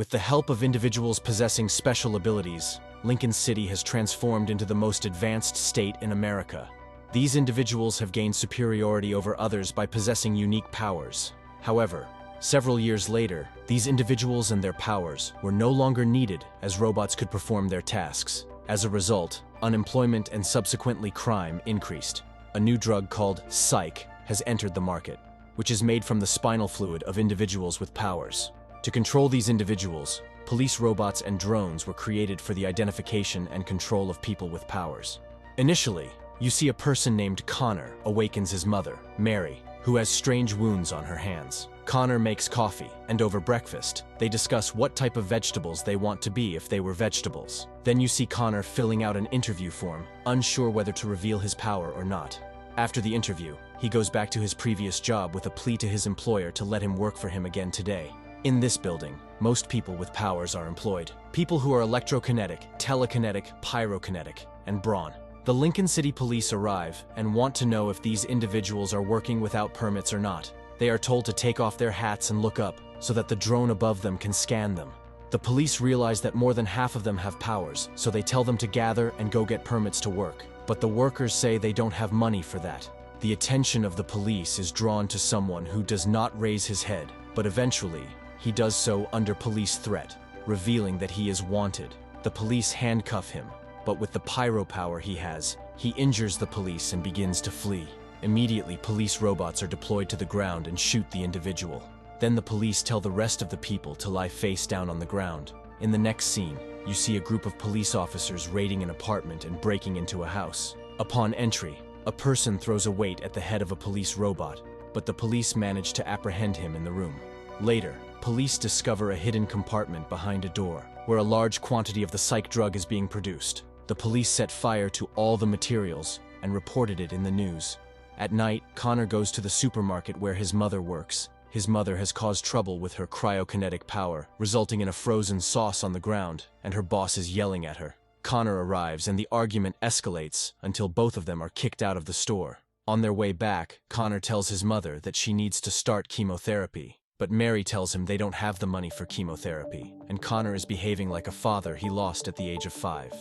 With the help of individuals possessing special abilities, Lincoln City has transformed into the most advanced state in America. These individuals have gained superiority over others by possessing unique powers. However, several years later, these individuals and their powers were no longer needed as robots could perform their tasks. As a result, unemployment and subsequently crime increased. A new drug called psych has entered the market, which is made from the spinal fluid of individuals with powers. To control these individuals, police robots and drones were created for the identification and control of people with powers. Initially, you see a person named Connor awakens his mother, Mary, who has strange wounds on her hands. Connor makes coffee, and over breakfast, they discuss what type of vegetables they want to be if they were vegetables. Then you see Connor filling out an interview form, unsure whether to reveal his power or not. After the interview, he goes back to his previous job with a plea to his employer to let him work for him again today. In this building, most people with powers are employed. People who are electrokinetic, telekinetic, pyrokinetic, and brawn. The Lincoln City Police arrive and want to know if these individuals are working without permits or not. They are told to take off their hats and look up so that the drone above them can scan them. The police realize that more than half of them have powers, so they tell them to gather and go get permits to work. But the workers say they don't have money for that. The attention of the police is drawn to someone who does not raise his head, but eventually, he does so under police threat, revealing that he is wanted. The police handcuff him, but with the pyro power he has, he injures the police and begins to flee. Immediately, police robots are deployed to the ground and shoot the individual. Then the police tell the rest of the people to lie face down on the ground. In the next scene, you see a group of police officers raiding an apartment and breaking into a house. Upon entry, a person throws a weight at the head of a police robot, but the police manage to apprehend him in the room. Later, police discover a hidden compartment behind a door, where a large quantity of the psych drug is being produced. The police set fire to all the materials and reported it in the news. At night, Connor goes to the supermarket where his mother works. His mother has caused trouble with her cryokinetic power, resulting in a frozen sauce on the ground, and her boss is yelling at her. Connor arrives and the argument escalates until both of them are kicked out of the store. On their way back, Connor tells his mother that she needs to start chemotherapy, but Mary tells him they don't have the money for chemotherapy, and Connor is behaving like a father he lost at the age of 5.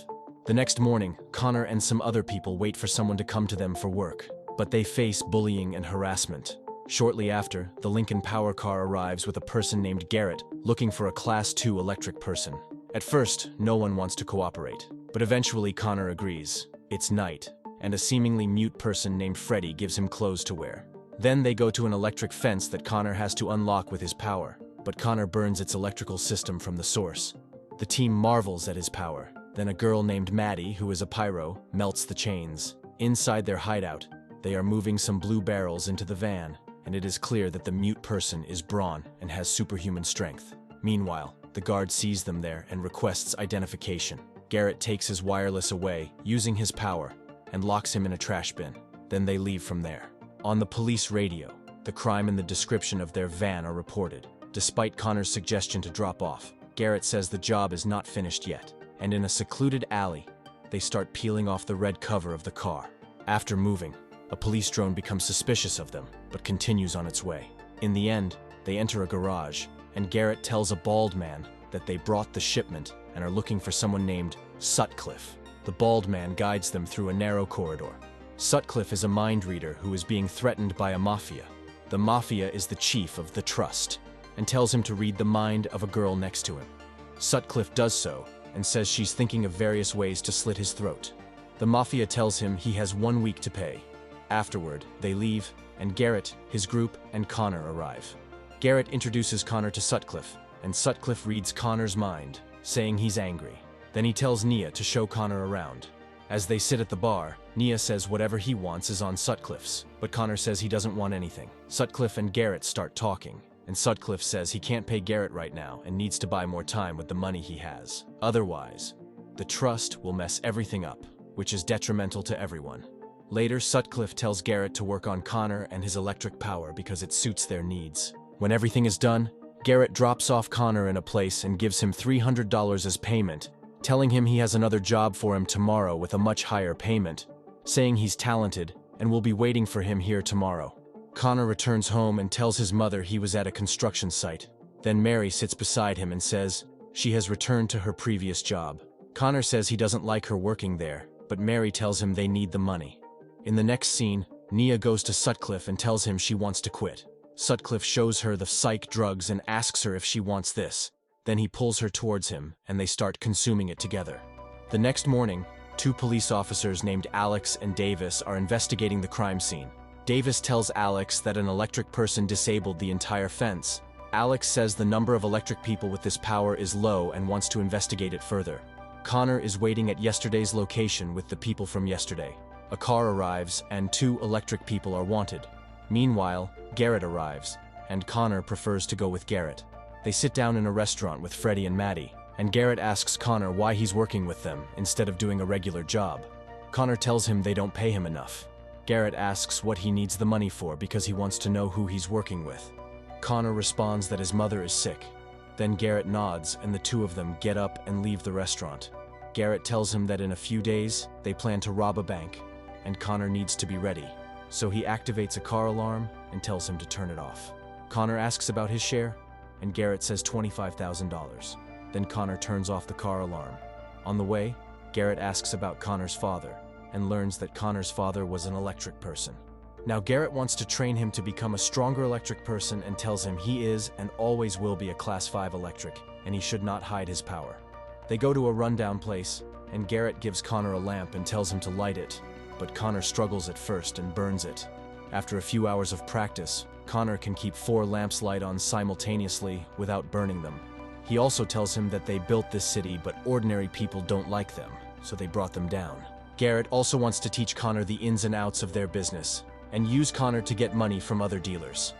The next morning, Connor and some other people wait for someone to come to them for work, but they face bullying and harassment. Shortly after, the Lincoln Power Car arrives with a person named Garrett, looking for a Class 2 electric person. At first, no one wants to cooperate, but eventually Connor agrees. It's night, and a seemingly mute person named Freddy gives him clothes to wear. Then they go to an electric fence that Connor has to unlock with his power, but Connor burns its electrical system from the source. The team marvels at his power. Then a girl named Maddie, who is a pyro, melts the chains. Inside their hideout, they are moving some blue barrels into the van, and it is clear that the mute person is brawn and has superhuman strength. Meanwhile, the guard sees them there and requests identification. Garrett takes his wireless away, using his power, and locks him in a trash bin. Then they leave from there. On the police radio, the crime and the description of their van are reported. Despite Connor's suggestion to drop off, Garrett says the job is not finished yet, and in a secluded alley, they start peeling off the red cover of the car. After moving, a police drone becomes suspicious of them, but continues on its way. In the end, they enter a garage, and Garrett tells a bald man that they brought the shipment and are looking for someone named Sutcliffe. The bald man guides them through a narrow corridor. Sutcliffe is a mind reader who is being threatened by a mafia. The mafia is the chief of the trust, and tells him to read the mind of a girl next to him. Sutcliffe does so, and says she's thinking of various ways to slit his throat. The mafia tells him he has 1 week to pay. Afterward, they leave, and Garrett, his group, and Connor arrive. Garrett introduces Connor to Sutcliffe, and Sutcliffe reads Connor's mind, saying he's angry. Then he tells Nia to show Connor around. As they sit at the bar, Nia says whatever he wants is on Sutcliffe's, but Connor says he doesn't want anything. Sutcliffe and Garrett start talking, and Sutcliffe says he can't pay Garrett right now and needs to buy more time with the money he has. Otherwise, the trust will mess everything up, which is detrimental to everyone. Later, Sutcliffe tells Garrett to work on Connor and his electric power because it suits their needs. When everything is done, Garrett drops off Connor in a place and gives him $300 as payment, telling him he has another job for him tomorrow with a much higher payment, saying he's talented and will be waiting for him here tomorrow. Connor returns home and tells his mother he was at a construction site. Then Mary sits beside him and says she has returned to her previous job. Connor says he doesn't like her working there, but Mary tells him they need the money. In the next scene, Nia goes to Sutcliffe and tells him she wants to quit. Sutcliffe shows her the psych drugs and asks her if she wants this. Then he pulls her towards him, and they start consuming it together. The next morning, two police officers named Alex and Davis are investigating the crime scene. Davis tells Alex that an electric person disabled the entire fence. Alex says the number of electric people with this power is low and wants to investigate it further. Connor is waiting at yesterday's location with the people from yesterday. A car arrives, and two electric people are wanted. Meanwhile, Garrett arrives, and Connor prefers to go with Garrett. They sit down in a restaurant with Freddie and Maddie, and Garrett asks Connor why he's working with them instead of doing a regular job. Connor tells him they don't pay him enough. Garrett asks what he needs the money for because he wants to know who he's working with. Connor responds that his mother is sick. Then Garrett nods, and the two of them get up and leave the restaurant. Garrett tells him that in a few days, they plan to rob a bank, and Connor needs to be ready. So he activates a car alarm and tells him to turn it off. Connor asks about his share, and Garrett says $25,000. Then Connor turns off the car alarm. On the way, Garrett asks about Connor's father, and learns that Connor's father was an electric person. Now Garrett wants to train him to become a stronger electric person and tells him he is and always will be a Class 5 electric, and he should not hide his power. They go to a rundown place, and Garrett gives Connor a lamp and tells him to light it, but Connor struggles at first and burns it. After a few hours of practice, Connor can keep 4 lamps light on simultaneously without burning them. He also tells him that they built this city, but ordinary people don't like them, so they brought them down. Garrett also wants to teach Connor the ins and outs of their business, and use Connor to get money from other dealers.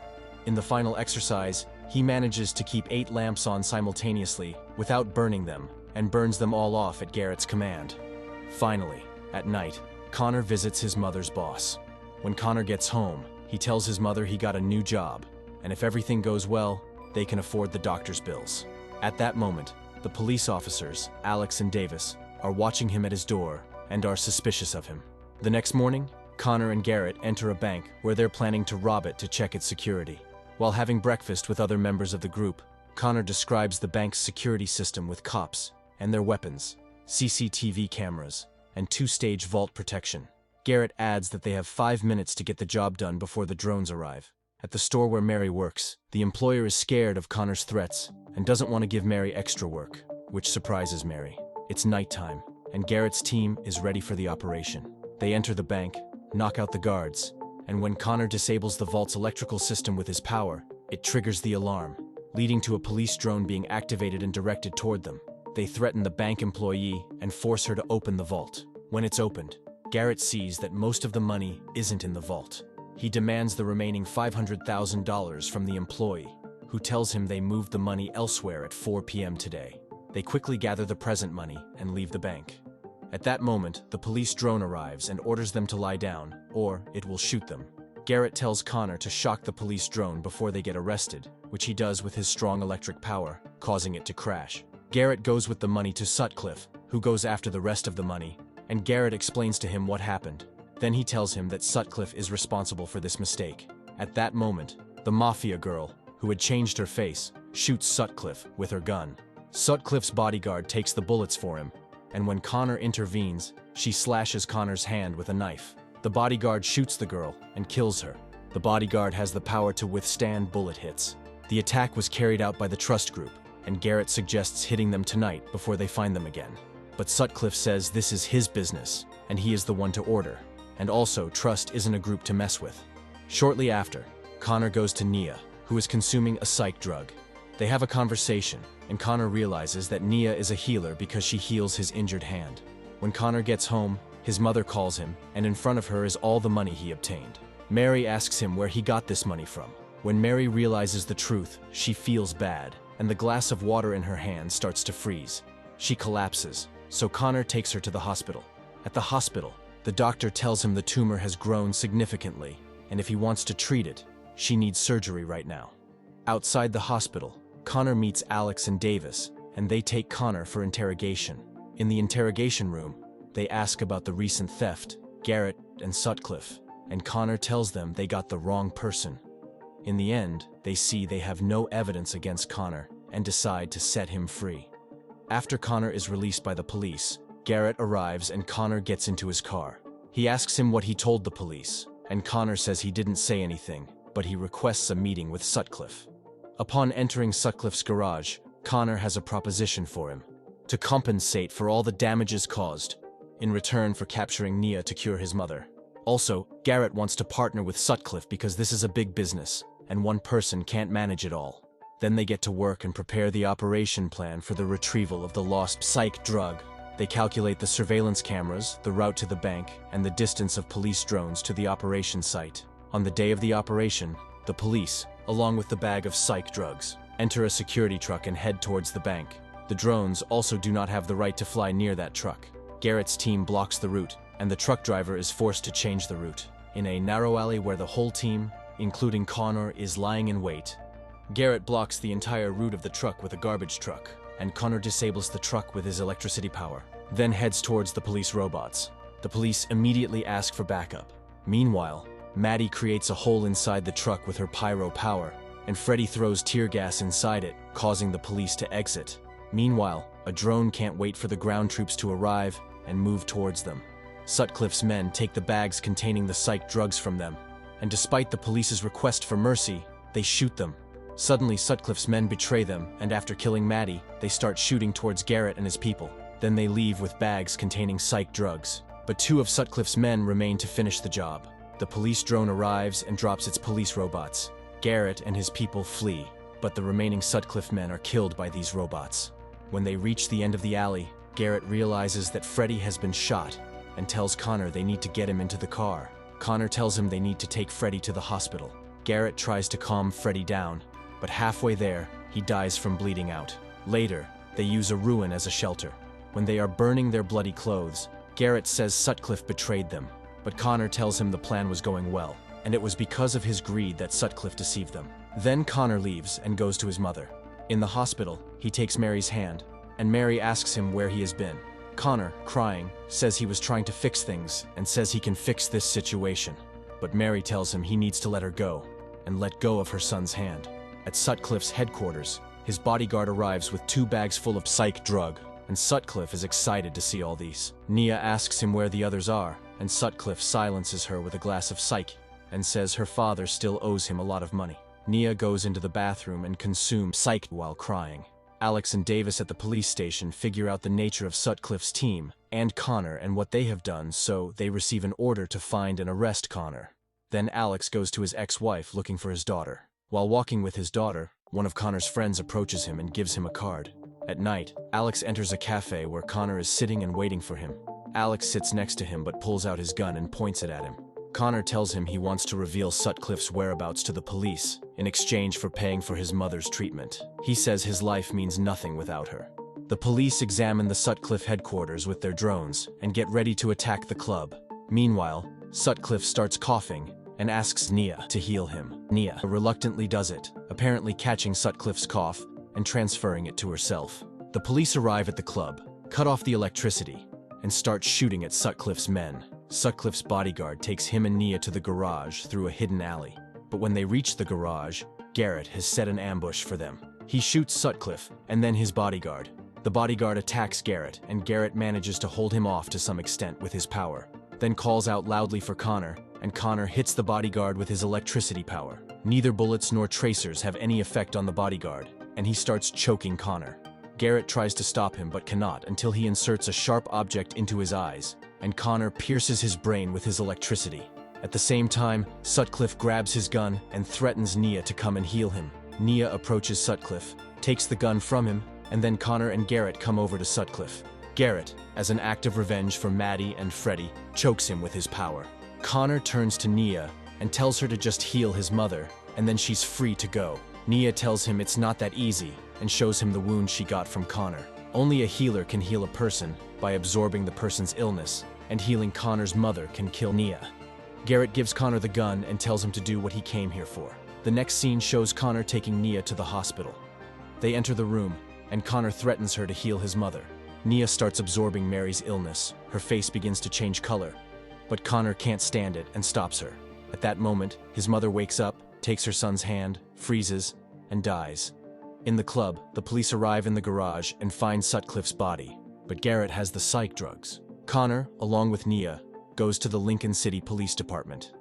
In the final exercise, he manages to keep 8 lamps on simultaneously without burning them, and burns them all off at Garrett's command. Finally, at night, Connor visits his mother's boss. When Connor gets home, he tells his mother he got a new job, and if everything goes well, they can afford the doctor's bills. At that moment, the police officers, Alex and Davis, are watching him at his door and are suspicious of him. The next morning, Connor and Garrett enter a bank where they're planning to rob it to check its security. While having breakfast with other members of the group, Connor describes the bank's security system with cops and their weapons, CCTV cameras, and 2-stage vault protection. Garrett adds that they have 5 minutes to get the job done before the drones arrive. At the store where Mary works, the employer is scared of Connor's threats and doesn't want to give Mary extra work, which surprises Mary. It's nighttime, and Garrett's team is ready for the operation. They enter the bank, knock out the guards, and when Connor disables the vault's electrical system with his power, it triggers the alarm, leading to a police drone being activated and directed toward them. They threaten the bank employee and force her to open the vault. When it's opened, Garrett sees that most of the money isn't in the vault. He demands the remaining $500,000 from the employee, who tells him they moved the money elsewhere at 4 p.m. today. They quickly gather the present money and leave the bank. At that moment, the police drone arrives and orders them to lie down, or it will shoot them. Garrett tells Connor to shock the police drone before they get arrested, which he does with his strong electric power, causing it to crash. Garrett goes with the money to Sutcliffe, who goes after the rest of the money, and Garrett explains to him what happened. Then he tells him that Sutcliffe is responsible for this mistake. At that moment, the mafia girl, who had changed her face, shoots Sutcliffe with her gun. Sutcliffe's bodyguard takes the bullets for him, and when Connor intervenes, she slashes Connor's hand with a knife. The bodyguard shoots the girl and kills her. The bodyguard has the power to withstand bullet hits. The attack was carried out by the Trust Group, and Garrett suggests hitting them tonight before they find them again. But Sutcliffe says this is his business, and he is the one to order. And also, Trust isn't a group to mess with. Shortly after, Connor goes to Nia, who is consuming a psych drug. They have a conversation, and Connor realizes that Nia is a healer because she heals his injured hand. When Connor gets home, his mother calls him, and in front of her is all the money he obtained. Mary asks him where he got this money from. When Mary realizes the truth, she feels bad, and the glass of water in her hand starts to freeze. She collapses, so Connor takes her to the hospital. At the hospital, the doctor tells him the tumor has grown significantly, and if he wants to treat it, she needs surgery right now. Outside the hospital, Connor meets Alex and Davis, and they take Connor for interrogation. In the interrogation room, they ask about the recent theft, Garrett and Sutcliffe, and Connor tells them they got the wrong person. In the end, they see they have no evidence against Connor and decide to set him free. After Connor is released by the police, Garrett arrives and Connor gets into his car. He asks him what he told the police, and Connor says he didn't say anything, but he requests a meeting with Sutcliffe. Upon entering Sutcliffe's garage, Connor has a proposition for him: to compensate for all the damages caused, in return for capturing Nia to cure his mother. Also, Garrett wants to partner with Sutcliffe because this is a big business, and one person can't manage it all. Then they get to work and prepare the operation plan for the retrieval of the lost psych drug. They calculate the surveillance cameras, the route to the bank, and the distance of police drones to the operation site. On the day of the operation, the police, along with the bag of psych drugs, enter a security truck and head towards the bank. The drones also do not have the right to fly near that truck. Garrett's team blocks the route, and the truck driver is forced to change the route. In a narrow alley where the whole team, including Connor, is lying in wait, Garrett blocks the entire route of the truck with a garbage truck, and Connor disables the truck with his electricity power, then heads towards the police robots. The police immediately ask for backup. Meanwhile, Maddie creates a hole inside the truck with her pyro power, and Freddy throws tear gas inside it, causing the police to exit. Meanwhile, a drone can't wait for the ground troops to arrive and move towards them. Sutcliffe's men take the bags containing the psych drugs from them, and despite the police's request for mercy, they shoot them. Suddenly, Sutcliffe's men betray them, and after killing Maddie, they start shooting towards Garrett and his people. Then they leave with bags containing psych drugs. But two of Sutcliffe's men remain to finish the job. The police drone arrives and drops its police robots. Garrett and his people flee, but the remaining Sutcliffe men are killed by these robots. When they reach the end of the alley, Garrett realizes that Freddy has been shot and tells Connor they need to get him into the car. Connor tells him they need to take Freddy to the hospital. Garrett tries to calm Freddy down, but halfway there, he dies from bleeding out. Later, they use a ruin as a shelter. When they are burning their bloody clothes, Garrett says Sutcliffe betrayed them, but Connor tells him the plan was going well, and it was because of his greed that Sutcliffe deceived them. Then Connor leaves and goes to his mother. In the hospital, he takes Mary's hand, and Mary asks him where he has been. Connor, crying, says he was trying to fix things and says he can fix this situation. But Mary tells him he needs to let her go, and let go of her son's hand. At Sutcliffe's headquarters, his bodyguard arrives with 2 bags full of psych drug, and Sutcliffe is excited to see all these. Nia asks him where the others are, and Sutcliffe silences her with a glass of psych, and says her father still owes him a lot of money. Nia goes into the bathroom and consumes psych while crying. Alex and Davis at the police station figure out the nature of Sutcliffe's team and Connor and what they have done, so they receive an order to find and arrest Connor. Then Alex goes to his ex-wife looking for his daughter. While walking with his daughter, one of Connor's friends approaches him and gives him a card. At night, Alex enters a cafe where Connor is sitting and waiting for him. Alex sits next to him but pulls out his gun and points it at him. Connor tells him he wants to reveal Sutcliffe's whereabouts to the police in exchange for paying for his mother's treatment. He says his life means nothing without her. The police examine the Sutcliffe headquarters with their drones and get ready to attack the club. Meanwhile, Sutcliffe starts coughing and asks Nia to heal him. Nia reluctantly does it, apparently catching Sutcliffe's cough and transferring it to herself. The police arrive at the club, cut off the electricity, and start shooting at Sutcliffe's men. Sutcliffe's bodyguard takes him and Nia to the garage through a hidden alley. But when they reach the garage, Garrett has set an ambush for them. He shoots Sutcliffe and then his bodyguard. The bodyguard attacks Garrett, and Garrett manages to hold him off to some extent with his power, then calls out loudly for Connor, and Connor hits the bodyguard with his electricity power. Neither bullets nor tracers have any effect on the bodyguard, and he starts choking Connor. Garrett tries to stop him but cannot until he inserts a sharp object into his eyes, and Connor pierces his brain with his electricity. At the same time, Sutcliffe grabs his gun and threatens Nia to come and heal him. Nia approaches Sutcliffe, takes the gun from him, and then Connor and Garrett come over to Sutcliffe. Garrett, as an act of revenge for Maddie and Freddy, chokes him with his power. Connor turns to Nia and tells her to just heal his mother, and then she's free to go. Nia tells him it's not that easy and shows him the wound she got from Connor. Only a healer can heal a person by absorbing the person's illness, and healing Connor's mother can kill Nia. Garrett gives Connor the gun and tells him to do what he came here for. The next scene shows Connor taking Nia to the hospital. They enter the room, and Connor threatens her to heal his mother. Nia starts absorbing Mary's illness. Her face begins to change color, but Connor can't stand it and stops her. At that moment, his mother wakes up takes her son's hand, freezes, and dies. In the club, the police arrive in the garage and find Sutcliffe's body, but Garrett has the psych drugs. Connor, along with Nia, goes to the Lincoln City Police Department.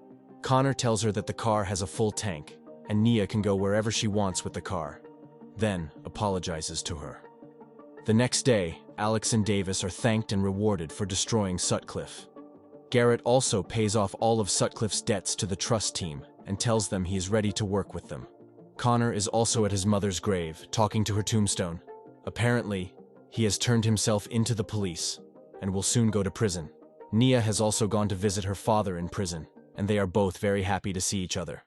Connor tells her that the car has a full tank, and Nia can go wherever she wants with the car, then apologizes to her. The next day, Alex and Davis are thanked and rewarded for destroying Sutcliffe. Garrett also pays off all of Sutcliffe's debts to the trust team and tells them he is ready to work with them. Connor is also at his mother's grave, talking to her tombstone. Apparently, he has turned himself into the police and will soon go to prison. Nia has also gone to visit her father in prison, and they are both very happy to see each other.